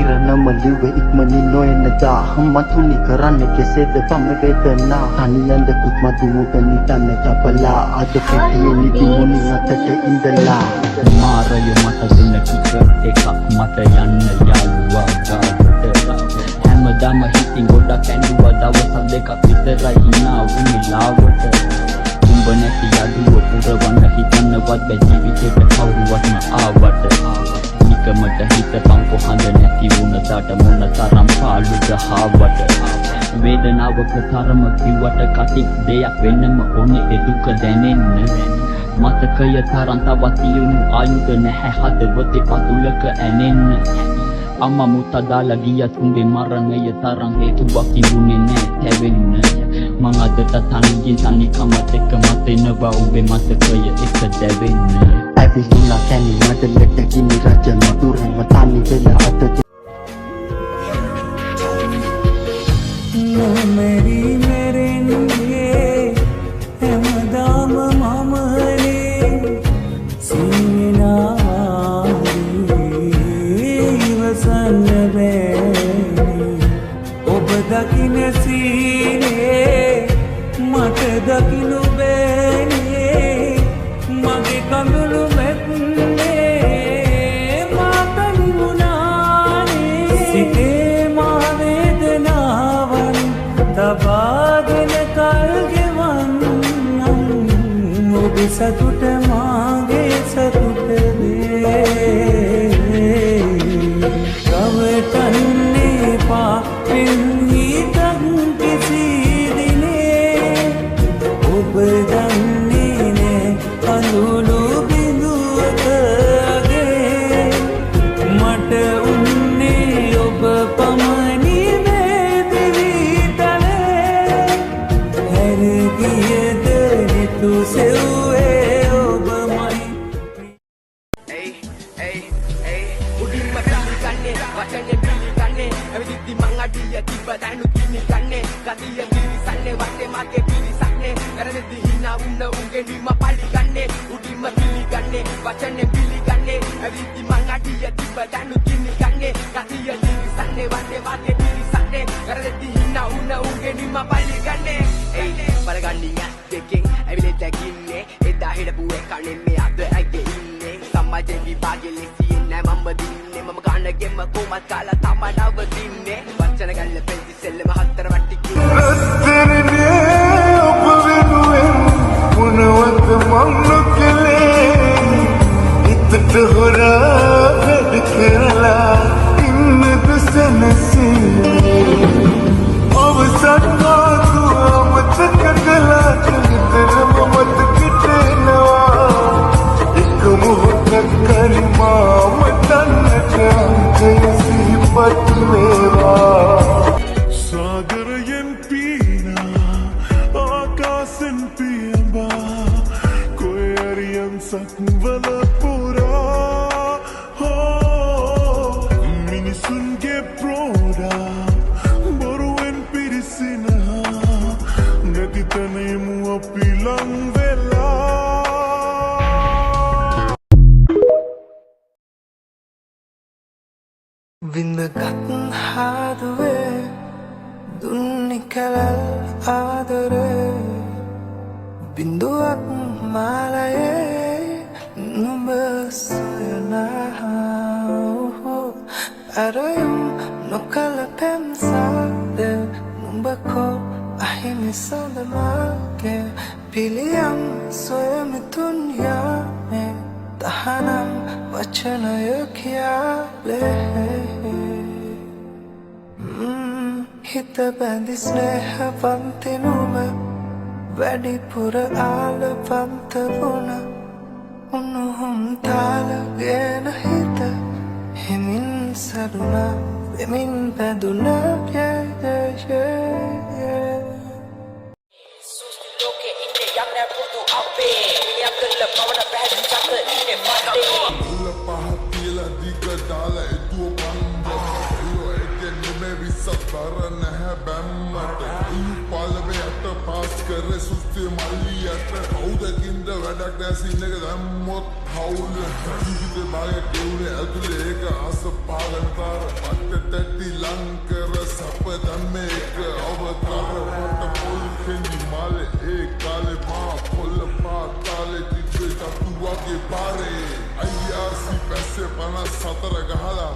किरणम लिवे इक्मनी नोयन दा मथुनी करन केसेद पम वेदना थानियंद कुत्मा दुमुगनी तन जपला अद पेटिये निधि मुनि नतटे इंदला මාරය මට දෙන ටිකට් එකක් මට යන්න යාළුවා ගාවට හැමදාම හිතින් ගොඩක් ඇඬුවා දවස් දෙකක් විතරයි hina වුනේ ලාවට උඹ නැති යදුව පුරවන්න හිතන්නවත් බැ ජීවිතේට කවුරුවත්ම ආවට නිකමට හිතපන් කොහඳ නැති වුණාට මොන තරම් පාළුද හාවට වේදනාවක තරම කිව්වට කටින් දෙයක් වෙන්නම ඕනේ ඒ දුක දැනෙන්න මතකය තරම් තවත් තියුණු ආයුධ නැහැ හදවතේ පතුලක ඇනෙන්න අම්මා මුත්තා දාලා ගියත් උඹේ මරණය තරම් හේතුවක් තිබුණේ නෑ තැවෙන්න මං අදට තනියෙන් තනිකමත් එක්ක මතෙනවා උඹේ මතකය එක දැවෙන්න ඇවිල්ලා කැනි මඩලට ගිනි රජ මధుරම තනි වෙලා අත मेरी मेरे लिए हमदाम मामले सीना वसन बेनी ओब दकिन सीने मट दकिनु बेनी मगे कंदुलु मेत्ने मातनि मुनाने सिते मा वेदनावन तबादन कलगवन ඔබ සතුට මාගේ සතුට වේ රවටන්නේ පා පින්හිතක් කිසි දිනේ ඔබ දන්නේ නේ අඳුළු බිඳුවකගේ මට උන්නේ ඔබ පමණි වේදිවිතලේ හැරගියද රිතු සෙව්වේ ඔබ මයි උඩින්ම පිළිගන්නේ වචනේ පිළිගන්නේ ඇවිදිද්දි මං අඩිය තිබ්බ දැනුත් පිළිගන්නේ ගතිය පිළිසන්නේ වටේ මාගේ පිළිසන්නේ වැරදි hina උන්න උන්ගේ නිම පරිගන්නේ උඩින්ම පිළිගන්නේ වචනේ පිළිගන්නේ ඇවිදිද්දි මං අඩිය තිබ්බ දැනුත් පිළිගන්නේ ගතිය පිළිසන්නේ වටේ මාගේ පිළිසන්නේ වැරදි hina උන්න උන්ගේ නිම පරිගන්නේ පරගන්නේ දෙකෙන් ඇවිලේ දැකින්නේ එදා හිටපු එකනේ මේ අද ඇගේ ඉන්නේ සමාජේ විභාගෙ ලෙසියෙන් නෑ මම දින්නේ මම ගන්නගෙම කොමත් කාලා තමයි නවතින්නේ වචන ගල්ල පෙන්ති සෙල්ලම හතර වට්ටි රත්තරනේ ඔබ වෙනුවෙන් මොනවද මං නොකලේ හිතට හොරා වැඩ කරලා ඉන්නද සනසිනේ ඔබ සත්කාතුව මතක කළා චරිතරම මතකට එනවා එක මොහොතක් කරි මාම තන්නට අංකය සිහිපත් වේවා सागरयन पीना आकाशन पियंबा कोई अरियन सकवल पूरा हो मिनिसुनगे प्रोडा बोरुवन पिरिसिना नदी तने मुआ पिलंग वेला විඳගත් හාදුවේ දුන්නි කලල් ආදරේ බිඳුවක් මාලයේ නුඹ සොයනා අරයුම් නොකල පෙම්සාද නුඹ කෝ අහිමි සඳමාගේ පිළියම් සොයමි දුන්යාමේ තහනම් වචනය කියාලේ හිත බැඳි ස්නේහවන්ති නුඹ වැඩිපුර ආලවන්ත වුණ උණුහුම් තාලගෙන හිත හිමින් සරුණා වෙමින් පැදුනා ලෝකෙ ඉන්නේ යම් පුදු අපේ මියකල පවන බැහැ චක්‍ර ඉන්නේ මතේ මුල පහතිලා දිග දාලා එතුව පන්ද අයියෝ එකෙන් නෙමෙයි විසතර නැහැ බැම්මට ඊ පාලවේ අත පාස් කරේ සුස්ති මල්ලියට කවුදකින්ද වැඩක් නෑ සින්න එක දැම්මොත් හවුල ජීවිතේ බාගේ කෙවුනේ ඇතුලේ ඒක අස පාගන්තර පට්ට රණ සතර ගහලා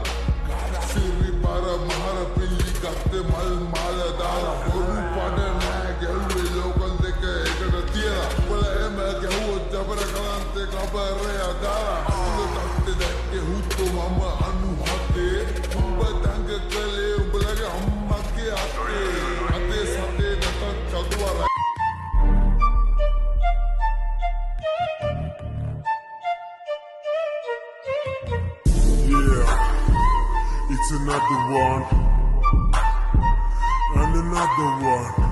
සිරි බර මහර පිල්ලි ගත්තේ මල් මාල දාලා බොරු පඩ නෑ ගැව්වේ ලෝකල් දෙක එකට තියලා උඹල එම ගැව්වොත් ජබර කලන්තේ කබරය දාලා උඹ තට්ටේ දැක්කේ හුත්තු මම 97 උඹ දඟ කලේ උඹලගේ අම්මගේ අතේ සතේ නැතත් කදුවර It's another one and another one.